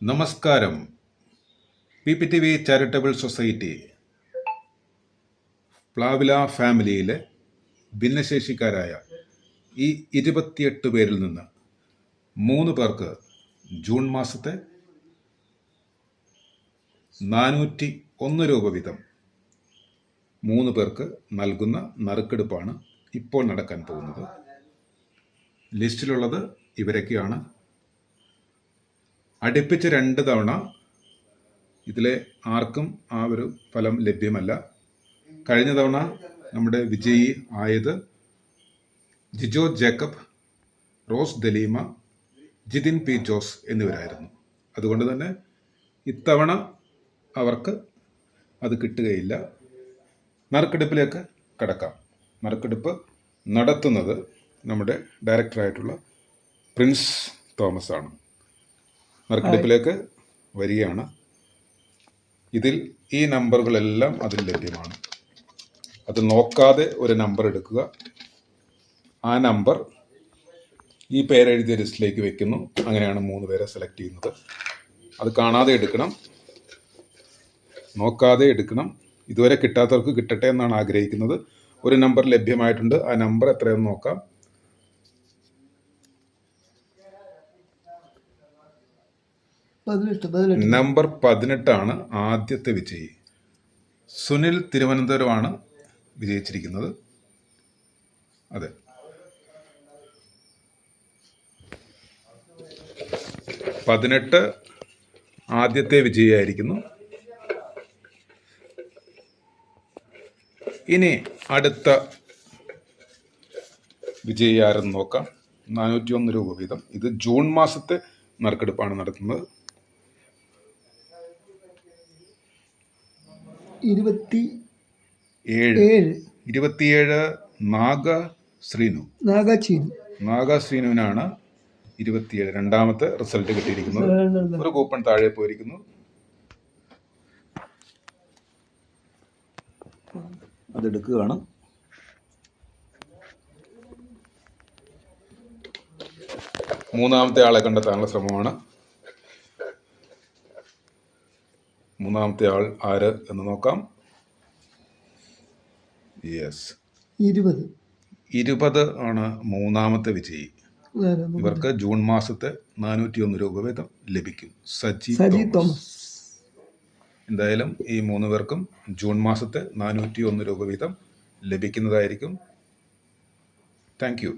നമസ്കാരം. PPTV charitable society പ്ലാവില ഫാമിലിയിലെ ഭിന്നശേഷിക്കാരായ ഈ 28 പേരിൽ നിന്ന് 3 പേർക്ക് ജൂൺ മാസത്തെ 401 രൂപ വീതം 3 പേർക്ക് നൽകുന്ന നറുക്കെടുപ്പാണ് ഇപ്പോൾ നടക്കാൻ പോകുന്നത്. ലിസ്റ്റിലുള്ളത് ഇവരൊക്കെയാണ്. അടുപ്പിച്ച് 2 തവണ ഇതിലെ ആർക്കും ആ ഒരു ഫലം ലഭ്യമല്ല. കഴിഞ്ഞ തവണ നമ്മുടെ വിജയി ആയത് Jijo Jacob, rose Daleema, Jithin P Jose എന്നിവരായിരുന്നു. അതുകൊണ്ട് തന്നെ ഇത്തവണ അവർക്ക് അത് കിട്ടുകയില്ല. നറുക്കെടുപ്പിലേക്ക് കടക്കാം. നറുക്കെടുപ്പ് നടത്തുന്നത് നമ്മുടെ ഡയറക്ടറായിട്ടുള്ള പ്രിൻസ് തോമസ് ആണ്. നറുക്കെടുപ്പിലേക്ക് വരികയാണ്. ഇതിൽ ഈ നമ്പറുകളെല്ലാം അതിൽ ലഭ്യമാണ്. അത് നോക്കാതെ ഒരു നമ്പർ എടുക്കുക. ആ നമ്പർ ഈ പേരെഴുതിയ ലിസ്റ്റിലേക്ക് വെക്കുന്നു. അങ്ങനെയാണ് 3 പേരെ സെലക്ട് ചെയ്യുന്നത്. അത് കാണാതെ എടുക്കണം, നോക്കാതെ എടുക്കണം. ഇതുവരെ കിട്ടാത്തവർക്ക് കിട്ടട്ടെ എന്നാണ് ആഗ്രഹിക്കുന്നത്. ഒരു നമ്പർ ലഭ്യമായിട്ടുണ്ട്. ആ നമ്പർ എത്രയെന്ന് നോക്കാം. നമ്പർ 18 ആണ് ആദ്യത്തെ വിജയി. സുനിൽ തിരുവനന്തപുരമാണ് വിജയിച്ചിരിക്കുന്നത്. അതെ, 18 ആദ്യത്തെ വിജയിയായിരിക്കുന്നു. ഇനി അടുത്ത വിജയി ആരെന്ന് നോക്കാം. 401 രൂപ വീതം. ഇത് ജൂൺ മാസത്തെ നറുക്കെടുപ്പാണ് നടത്തുന്നത്. 27 നാഗ ശ്രീനുവിനാണ് 27 രണ്ടാമത്തെ റിസൾട്ട് കിട്ടിയിരിക്കുന്നത്. ഒരു കൂപ്പൺ താഴെ പോയിരിക്കുന്നു. അതെടുക്കുകയാണ്. മൂന്നാമത്തെ ആളെ കണ്ടെത്താനുള്ള ശ്രമമാണ്. മൂന്നാമത്തെ ആൾ ആര് എന്ന് നോക്കാം. യെസ്, 20 ആണ് മൂന്നാമത്തെ വിജയി. ഇവർക്ക് ജൂൺ മാസത്തെ 401 രൂപ വീതം ലഭിക്കും. സജി തോമസ്. എന്തായാലും ഈ 3 പേർക്കും ജൂൺ മാസത്തെ 401 രൂപ വീതം ലഭിക്കുന്നതായിരിക്കും. Thank you.